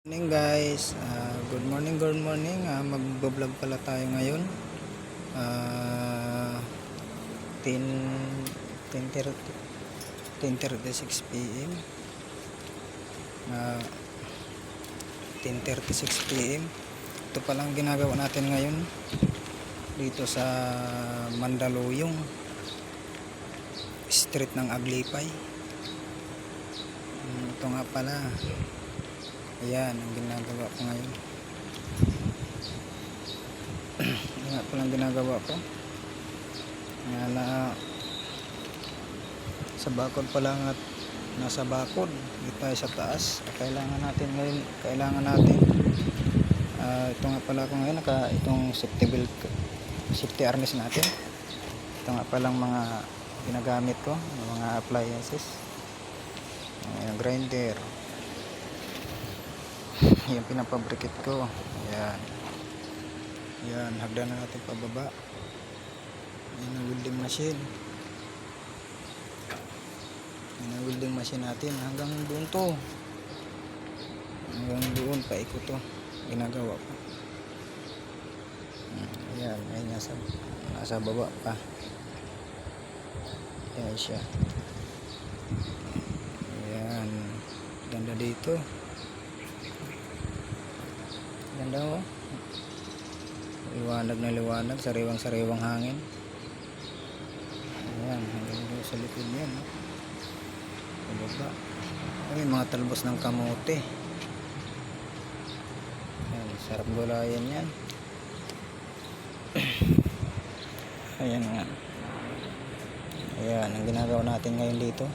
Morning guys, good morning, magbo-vlog pala tayo ngayon. 10 10:30 10:36 PM. 10:36 PM. Ito palang ginagawa natin ngayon dito sa Mandaluyong street ng Aglipay. Ito nga pala, ayan ang ginagawa ko ngayon. Yan nga palang ginagawa ko. Yan na sa bakod pa lang at nasa bakod. Dito tayo sa taas. Kailangan natin ito nga pala ko ngayon, itong safety belt, safety harness natin. Ito nga palang mga ginagamit ko, mga appliances. Grinder. Yan pinapabrikit ko. Yan hagdan na natin pababa. Yan ang welding machine. Yan ang welding machine natin. Hanggang doon to. Hanggang doon paikot to. Ginagawa ko. Yan. Ay nasa baba pa. Yan siya. Yan. Ganda dito. Ganda oh. Liwanag na liwanag. Sariwang hangin. Ayan. Hanggang doon sa likod yan. Pababa. Ay, mga talbos ng kamote. Ayan. Sarap gulayan yan. Ayan nga. Ayan. Ang ginagawa natin ngayon dito.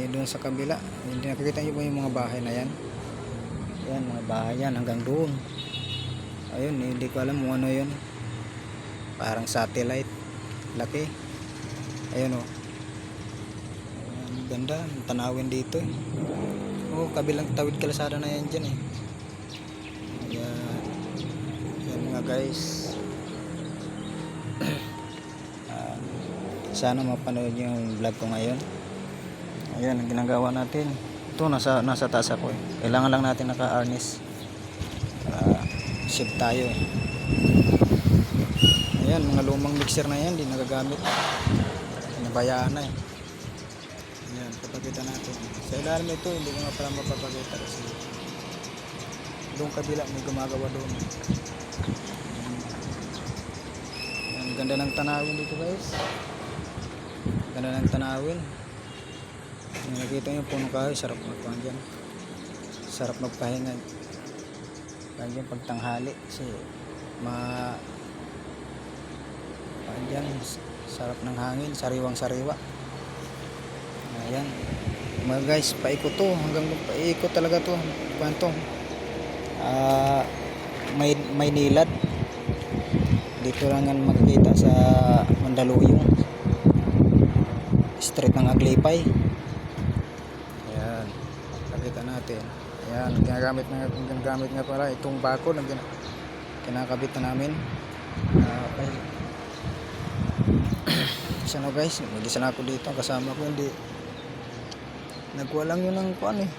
Doon sa kabila. Hindi nakikita nyo po yung mga bahay na yan. Ayan. Mga bahay yan. Hanggang doon. Ayun, hindi ko alam kung ano yun. Parang satellite. Laki. Ayun o. Ganda. Tanawin dito eh. Kabilang tawid kalasada na yan dyan eh. Ayan. Ayan mga guys. Sana mapanood yung vlog ko ngayon. Ayan ang ginagawa natin. Ito nasa taas ako eh. Kailangan lang natin naka-harness. Save tayo eh. Ayan, mga lumang mixer na yan, di nagagamit. Pinabayaan na eh. Ayan, papakita natin. Sa ilalim ito, hindi ko nga pala mapapakita kasi doon kabila may gumagawa doon. Ayan, ganda ng tanawin dito guys. Ganda ng tanawin. Nakita nyo puno kahoy, sarap magpahan dyan. Sarap magpahinga. Kaya pagtanghali kasi dyan, sarap ng hangin, sariwang-sariwa. Ayan. Mga guys, paikot to. Hanggang paikot talaga to. Kuwanto. May nilad. Dito lang yan makikita sa Mandaluyong. Street ng Aglipay. Ayan. Nakita natin. Ayan, ginagamit nga pala itong bakod ang kinakabit na namin. Okay. Sana guys, mag-isa na ako dito, kasama ko hindi. Nagkuha lang yun ng kuan eh.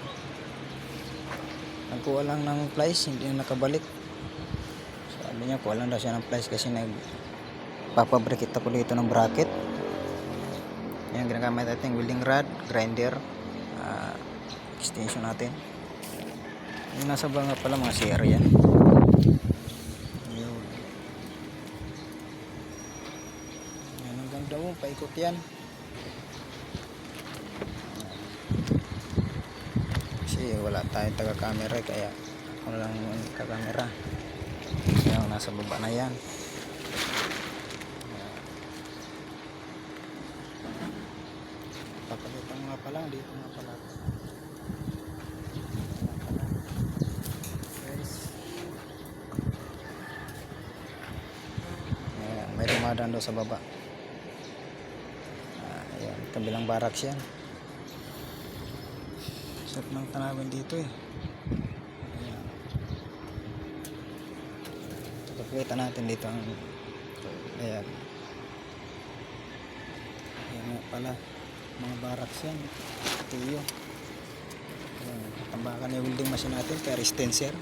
Nagkuha lang ng plies, hindi na nakabalik. Sabi niya, kuha lang daw siya ng plies kasi nagpapabrikit ako dito ng bracket. Ayan, ginagamit natin welding rod, grinder, extension natin. Yung nasa banga pala mga CR yan. Ayun. Yan ang ganda mo, paikot yan. Kasi wala tayong taga-camera kaya ako lang yung taga-camera. Yung nasa baba na yan. Papalitan nga pala, dito nga pala. May dumadaan daw sa baba. Ayan, kabilang barracks yan. Sarap ng tanawin dito eh. Ayan. Pakita natin dito ang ayan. Ayan nga pala. Mga barracks yan. Tiyo. Ayan. tambakan yung welding machine natin kaya extensor.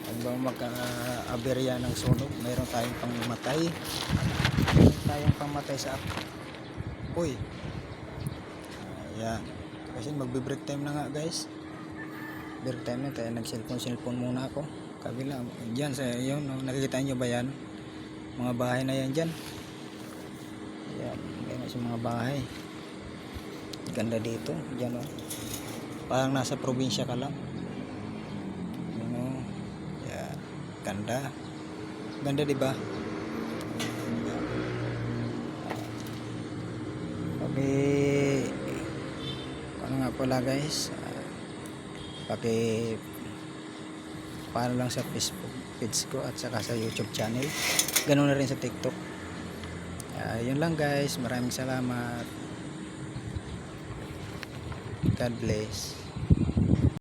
Hanggang magka-aberya ng sunog, mayroon tayong pangmatay. Mayroon tayong pangmatay sa apoy. Ayan. Kasi magbe-break time na nga guys. Break time na tayo, nag-cellphone muna ako. Kabila, dyan sa yun, no? Nakikita nyo ba yan? Mga bahay na yan dyan. Ayan, ganyan sa mga bahay. Ganda dito, dyan o. Parang nasa probinsya ka lang. Ganda. Ganda 'di ba? Ano nga pala guys? Paano lang sa Facebook page ko at saka sa YouTube channel. Ganoon na rin sa TikTok. Yun lang guys. Maraming salamat. God bless.